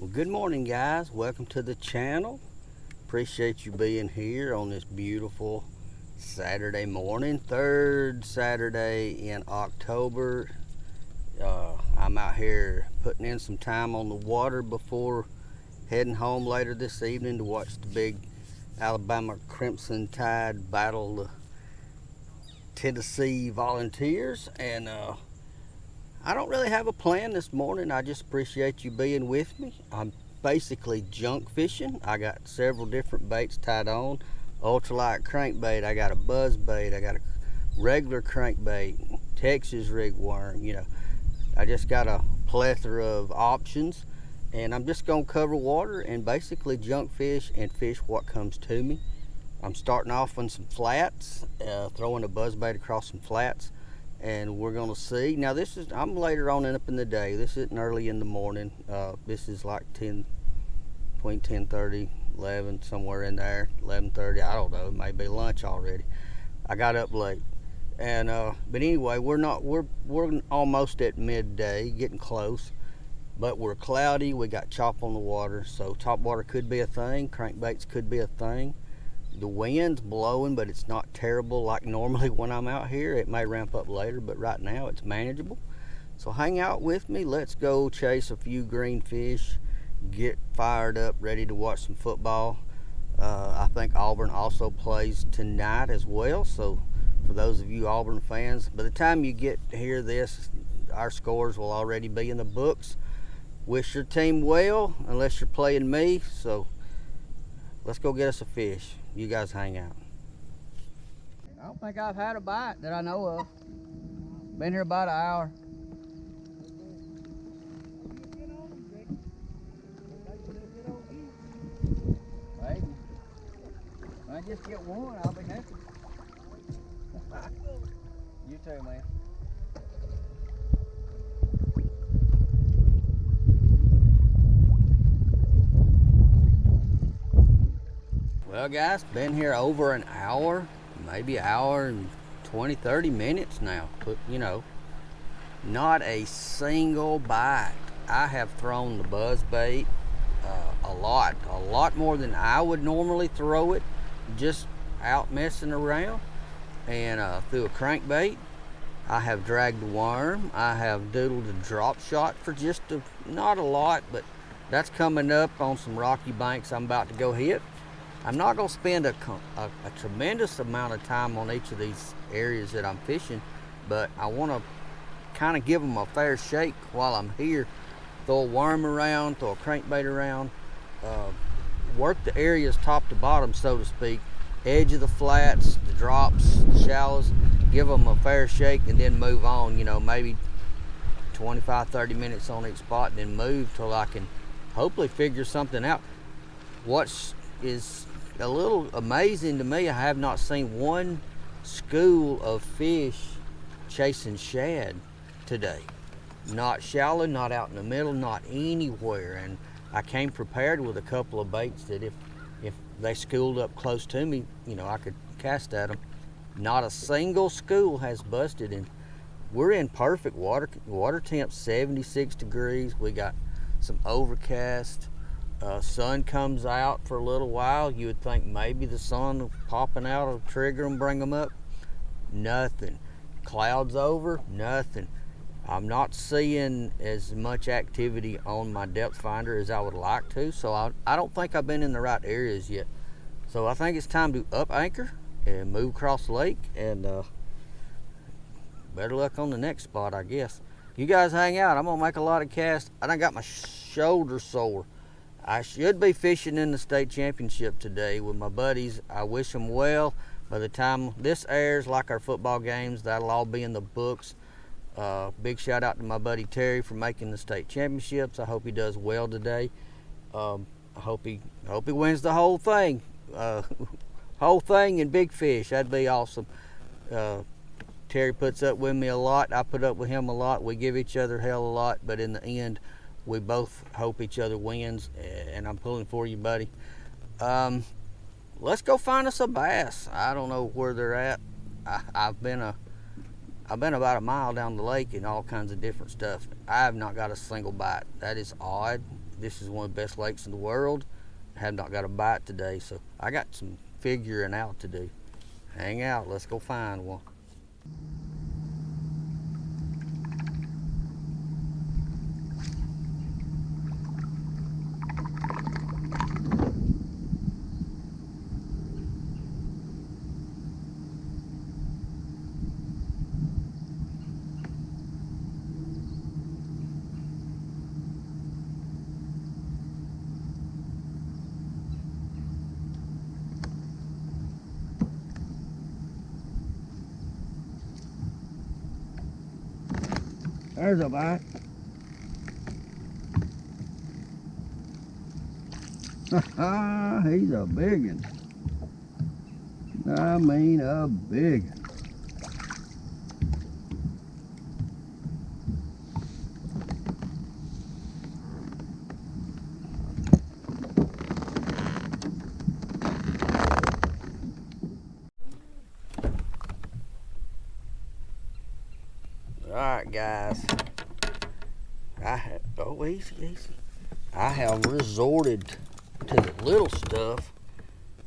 Well, good morning, guys. Welcome to the channel. Appreciate you being here on this beautiful Saturday morning, third Saturday in October. I'm out here putting in some time on the water before heading home later this evening to watch the big Alabama Crimson Tide battle the Tennessee Volunteers. And I don't really have a plan this morning. I just appreciate you being with me. I'm basically junk fishing. I got several different baits tied on. Ultralight crankbait, I got a buzz bait, I got a regular crankbait, Texas rig worm, I just got a plethora of options, and I'm just gonna cover water and basically junk fish and fish what comes to me. I'm starting off on some flats, throwing a buzz bait across some flats, and we're gonna see. Now I'm later on up in the day. This isn't early in the morning. This is like between 10:30, 11, somewhere in there, 11:30. I don't know. It may be lunch already. I got up late, and but anyway, we're almost at midday, getting close. But we're cloudy. We got chop on the water, so top water could be a thing. Crankbaits could be a thing. The wind's blowing, but it's not terrible like normally when I'm out here. It may ramp up later, but right now it's manageable. So hang out with me. Let's go chase a few green fish, get fired up, ready to watch some football. I think Auburn also plays tonight as well. So for those of you Auburn fans, by the time you get to hear this, our scores will already be in the books. Wish your team well, unless you're playing me. So let's go get us a fish. You guys hang out. I don't think I've had a bite that I know of. Been here about an hour. Hey, if I just get one, I'll be happy. You too, man. Well, guys, been here over an hour, maybe an hour and 20, 30 minutes now. But, not a single bite. I have thrown the buzz bait a lot more than I would normally throw it, just out messing around. And through a crankbait, I have dragged a worm. I have doodled a drop shot for not a lot, but that's coming up on some rocky banks I'm about to go hit. I'm not going to spend a tremendous amount of time on each of these areas that I'm fishing, but I want to kind of give them a fair shake while I'm here. Throw a worm around, throw a crankbait around, work the areas top to bottom, so to speak, edge of the flats, the drops, the shallows, give them a fair shake, and then move on, maybe 25, 30 minutes on each spot, and then move till I can hopefully figure something out. What is a little amazing to me, I have not seen one school of fish chasing shad today. Not shallow, not out in the middle, not anywhere. And I came prepared with a couple of baits that if they schooled up close to me, I could cast at them. Not a single school has busted, and we're in perfect water temp, 76 degrees. We got some overcast. Sun comes out for a little while. You would think maybe the sun popping out will trigger them, bring them up. Nothing. Clouds over, nothing. I'm not seeing as much activity on my depth finder as I would like to, so I don't think I've been in the right areas yet. So I think it's time to up anchor and move across the lake, and better luck on the next spot, I guess. You guys hang out. I'm gonna make a lot of casts. I done got my shoulder sore. I should be fishing in the state championship today with my buddies. I wish them well. By the time this airs, like our football games, that'll all be in the books. Big shout out to my buddy Terry for making the state championships. I hope he does well today. I hope he wins the whole thing. Whole thing and big fish. That'd be awesome. Terry puts up with me a lot. I put up with him a lot. We give each other hell a lot, but in the end, we both hope each other wins, and I'm pulling for you, buddy. Let's go find us a bass. I don't know where they're at. I've been about a mile down the lake and all kinds of different stuff. I have not got a single bite. That is odd, this is one of the best lakes in the world. I have not got a bite today, so I got some figuring out to do. Hang out, let's go find one. There's a bite. He's a big one. I mean a big one. Alright guys, easy. I have resorted to the little stuff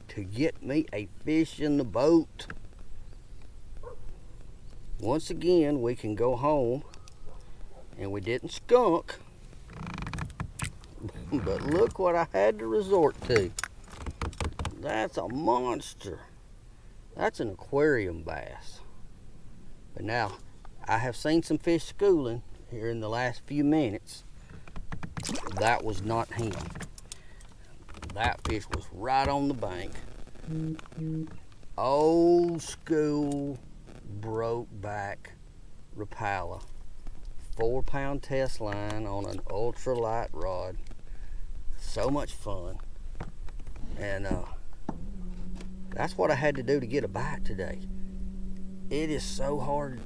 to get me a fish in the boat. Once again, we can go home, and we didn't skunk, but look what I had to resort to. That's a monster. That's an aquarium bass. But now, I have seen some fish schooling here in the last few minutes. That was not him. That fish was right on the bank. Old school broke back Rapala. 4-pound test line on an ultralight rod. So much fun. And that's what I had to do to get a bite today. It is so hard.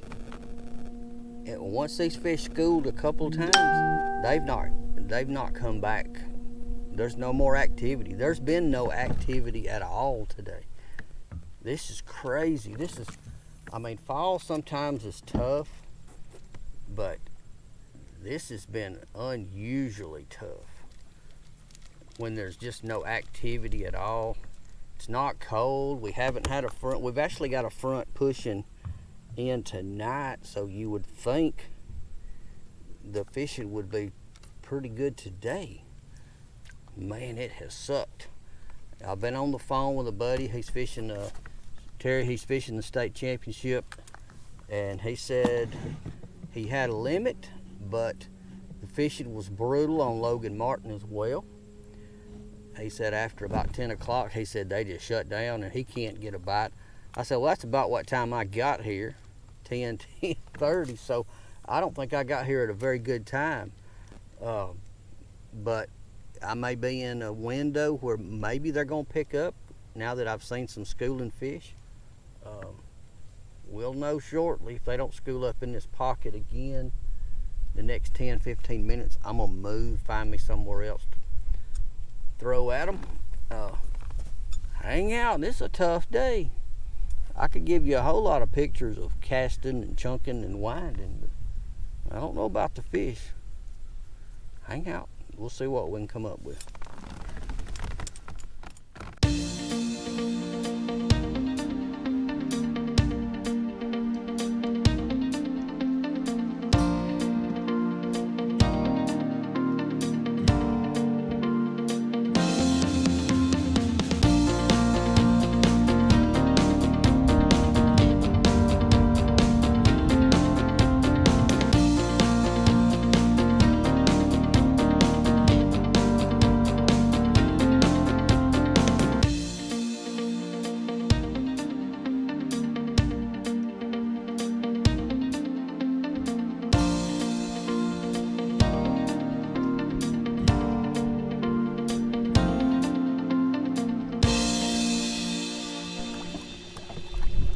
And once these fish schooled a couple of times, they've not come back. There's no more activity. There's been no activity at all today. This is crazy. Fall sometimes is tough, but this has been unusually tough. When there's just no activity at all. It's not cold. We haven't had a front. We've actually got a front pushing in tonight, so you would think the fishing would be pretty good today. Man, it has sucked. I've been on the phone with a buddy. He's fishing Terry. He's fishing the state championship, and he said he had a limit, but the fishing was brutal on Logan Martin as well. He said after about 10 o'clock, he said they just shut down and he can't get a bite. I said, well, that's about what time I got here, 10:30, so I don't think I got here at a very good time. But I may be in a window where maybe they're going to pick up now that I've seen some schooling fish. We'll know shortly. If they don't school up in this pocket again the next 10-15 minutes, I'm going to move, find me somewhere else to throw at them. Hang out. This is a tough day. I could give you a whole lot of pictures of casting and chunking and winding, but I don't know about the fish. Hang out. We'll see what we can come up with.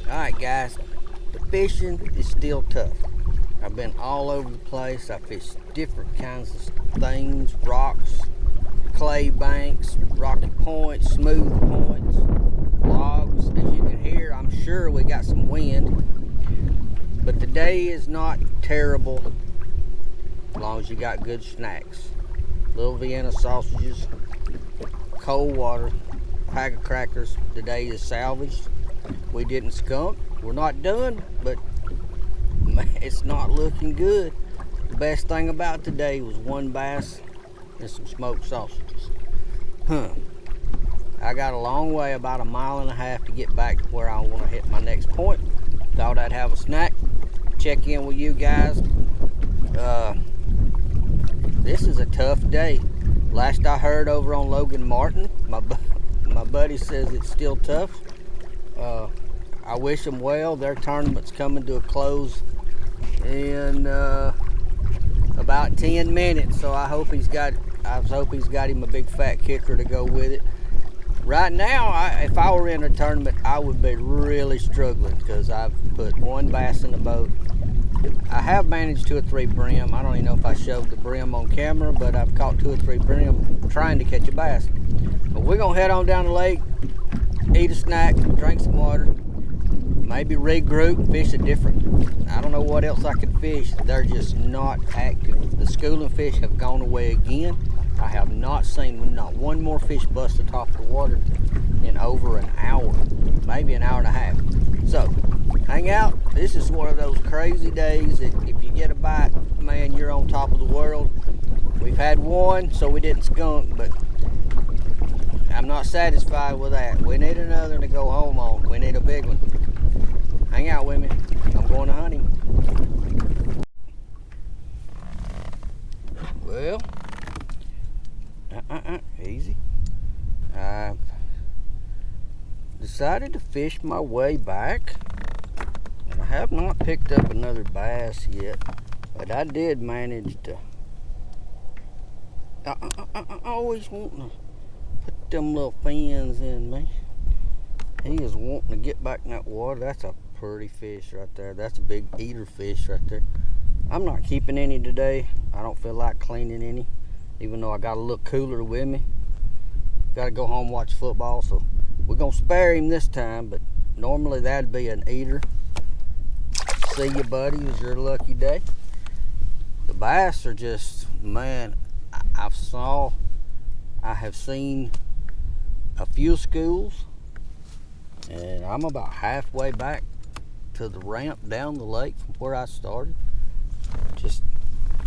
Alright guys, the fishing is still tough. I've been all over the place. I fished different kinds of things, rocks, clay banks, rocky points, smooth points, logs. As you can hear, I'm sure we got some wind, but the day is not terrible as long as you got good snacks. little Vienna sausages, cold water, pack of crackers. Today is salvaged. We didn't skunk. We're not done, but it's not looking good. The best thing about today was one bass and some smoked sausages. I got a long way, about 1.5 miles, to get back to where I want to hit my next point. Thought I'd have a snack, check in with you guys. This is a tough day. Last I heard over on Logan Martin, my buddy says it's still tough. I wish them well. Their tournament's coming to a close in about 10 minutes, so I hope he's got him a big fat kicker to go with it. Right now, if I were in a tournament, I would be really struggling because I've put one bass in the boat. I have managed 2 or 3 brim. I don't even know if I showed the brim on camera, but I've caught 2 or 3 brim trying to catch a bass. But we're gonna head on down the lake, eat a snack, drink some water, maybe regroup, fish a different, I don't know what else I could fish. They're just not active. The schooling fish have gone away again. I have not seen not one more fish bust the top of the water in over an hour, maybe an hour and a half. So, hang out. This is one of those crazy days that if you get a bite, man, you're on top of the world. We've had one, so we didn't skunk, but I'm not satisfied with that. We need another to go home on. We need a big one. Hang out with me. I'm going to hunt him. Well, easy. I've decided to fish my way back, and I have not picked up another bass yet, but I did manage to. I always want to put them little fins in me. He is wanting to get back in that water. That's a pretty fish right there. That's a big eater fish right there. I'm not keeping any today. I don't feel like cleaning any, even though I got a little cooler with me. Got to go home and watch football, so we're going to spare him this time, but normally that'd be an eater. See you, buddy. It was your lucky day. The bass are just, man, I have seen a few schools, and I'm about halfway back to the ramp down the lake from where I started. Just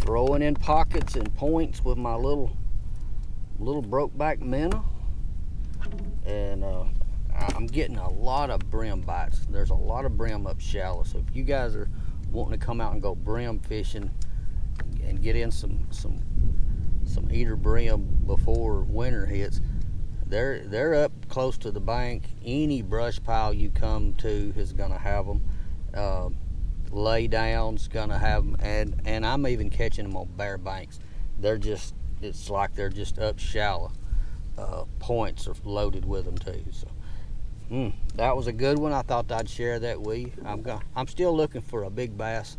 throwing in pockets and points with my little brokeback minnow, and I'm getting a lot of brim bites. There's a lot of brim up shallow, so if you guys are wanting to come out and go brim fishing and get in some eater brim before winter hits, they're up close to the bank. Any brush pile you come to is gonna have them. Lay down's gonna have them, and I'm even catching them on bare banks. It's like they're just up shallow. Points are loaded with them too. So that was a good one. I thought I'd share that with you. I'm still looking for a big bass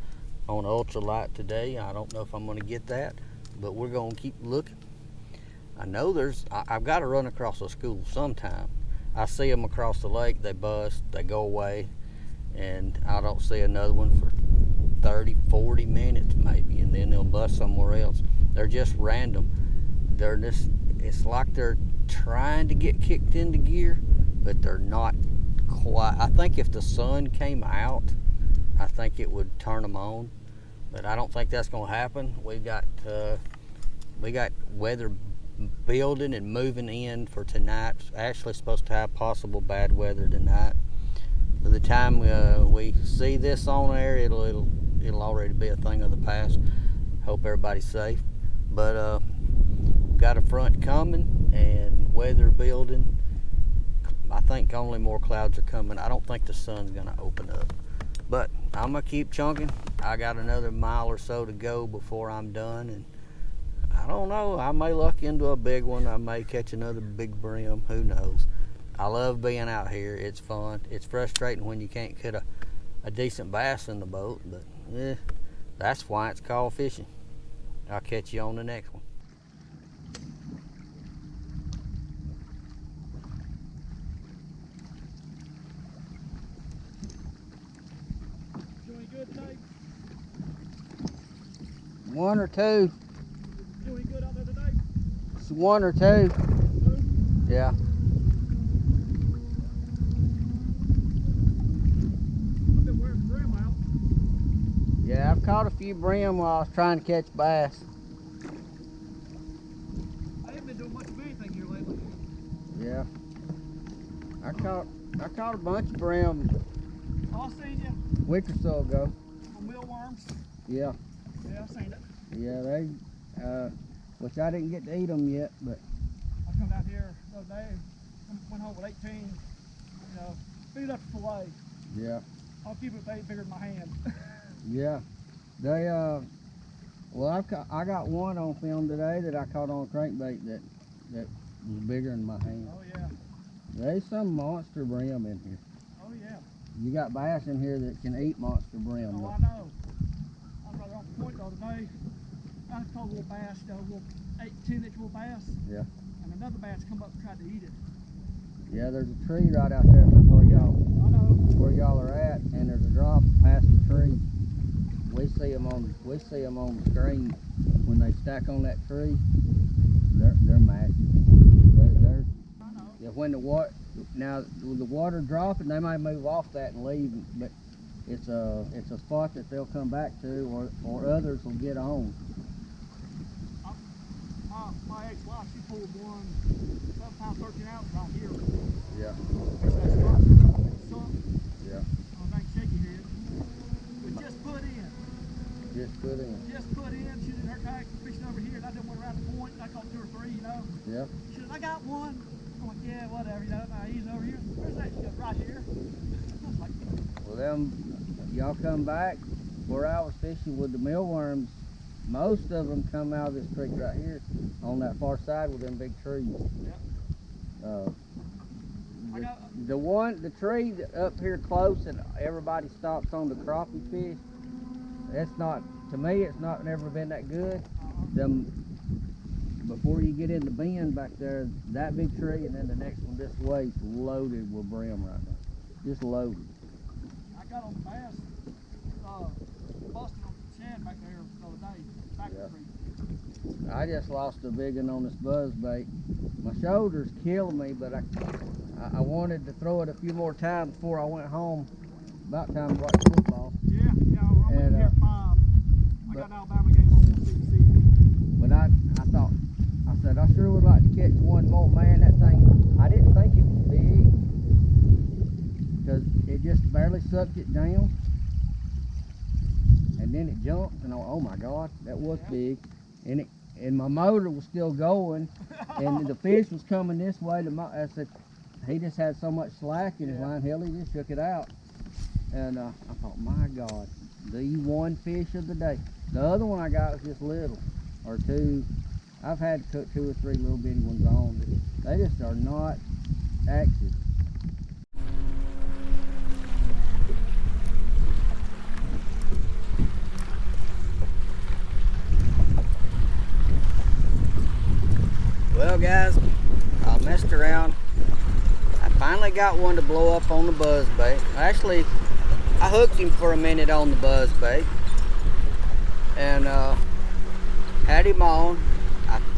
on ultralight today. I don't know if I'm gonna get that, but we're gonna keep looking. I know I've got to run across a school sometime. I see them across the lake, they bust, they go away, and I don't see another one for 30, 40 minutes maybe, and then they'll bust somewhere else. They're just random. It's like they're trying to get kicked into gear, but they're not quite. I think if the sun came out, I think it would turn them on, but I don't think that's going to happen. We got weather building and moving in for tonight. Actually supposed to have possible bad weather tonight. By the time we see this on air, it'll already be a thing of the past. Hope everybody's safe. But we've got a front coming and weather building. I think only more clouds are coming. I don't think the sun's gonna open up. But I'm gonna keep chunking. I got another mile or so to go before I'm done, and I don't know, I may luck into a big one. I may catch another big brim, who knows. I love being out here. It's fun. It's frustrating when you can't get a decent bass in the boat, but that's why it's called fishing. I'll catch you on the next one. Doing good tonight? One or two. Doing good out there tonight? Just one or two. Yeah. I've been wearing brim out. Yeah, I've caught a few brim while I was trying to catch bass. I haven't been doing much of anything here lately. Yeah. I caught a bunch of brim I seen you a week or so ago. on mealworms. Yeah. Yeah, I seen it. Yeah, they, which I didn't get to eat them yet, but I come down here the other day, went home with 18, you know, feed up the fillet. yeah. I'll keep it bigger than my hand. Yeah. They, well, I got one on film today that I caught on a crankbait that was bigger than my hand. Oh yeah. There's some monster brim in here. Oh yeah. You got bass in here that can eat monster brim. Oh, I know. I was right off the point the other day. I caught a little bass, you know, a little 10-inch little bass. Yeah. And another bass come up and tried to eat it. Yeah, there's a tree right out there from where I know. y'all are at, and there's a drop past the tree. We see them on the screen when they stack on that tree. They're massive. They're I know. yeah, when the water dropping, they might move off that and leave, but it's a spot that they'll come back to, or others will get on. My ex-wife, she pulled one 7 pound 13 ounce right here. Yeah. That's sunk. Yeah. On that shaky head. But just put in. Just put in. Just put in. She did her kayak fishing over here, and I didn't went around the point. And I caught 2 or 3, you know. Yeah. She said, I got one. I'm like, yeah, whatever, you know. I ease over here. Where's that? She goes, right here. I was like, Well, y'all come back where I was fishing with the mealworms. Most of them come out of this creek right here on that far side with them big trees. yeah. The tree up here close that everybody stops on the crappie fish, that's not, to me, it's not never been that good. Them, before you get in the bend back there, that big tree and then the next one this way is loaded with brim right now. Just loaded. I got on the bass, busted on the shad back there the other day, back Yeah. the creek. I just lost a big one on this buzz bait. My shoulder's killing me, but I wanted to throw it a few more times before I went home. About time to watch football. Yeah, I'm And, here at 5. I but- got an Alabama game I want to see. But I said, I sure would like to catch one more. Man, that thing, I didn't think it was big, because it just barely sucked it down. And then it jumped, and oh my God, that was big. And my motor was still going, and the fish was coming this way. I said, he just had so much slack in his line, hell, he just shook it out. And I thought, my God, the one fish of the day. The other one I got was just little, or 2. I've had to cook 2 or 3 little bitty ones on, but they just are not active. Well guys, I messed around. I finally got one to blow up on the buzz bait. Actually, I hooked him for a minute on the buzz bait and had him on.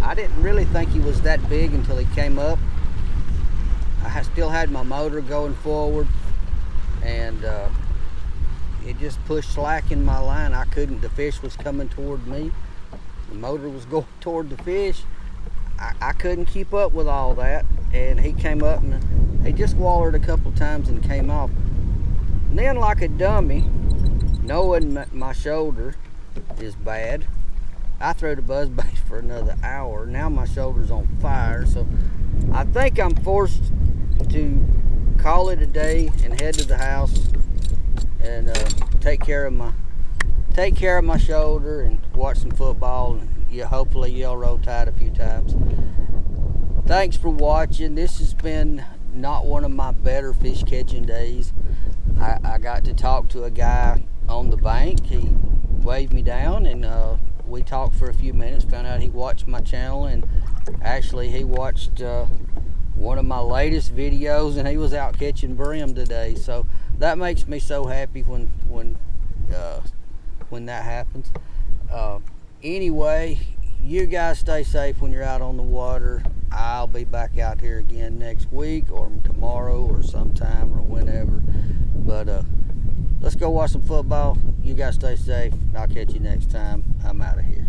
I didn't really think he was that big until he came up. I still had my motor going forward, and it just pushed slack in my line. I couldn't, the fish was coming toward me. The motor was going toward the fish. I couldn't keep up with all that, and he came up and he just wallered a couple times and came off. And then, like a dummy, knowing my shoulder is bad, I threw the buzz bait for another hour. Now my shoulder's on fire, so I think I'm forced to call it a day and head to the house and take care of my shoulder and watch some football, and hopefully yell Roll Tide a few times. Thanks for watching. This has been not one of my better fish catching days. I got to talk to a guy on the bank. He waved me down, and we talked for a few minutes. Found out he watched my channel, and actually he watched one of my latest videos, and he was out catching brim today. So that makes me so happy when that happens. Anyway, You guys stay safe when you're out on the water. I'll be back out here again next week or tomorrow or sometime or whenever. But let's go watch some football. You guys stay safe. I'll catch you next time. I'm out of here.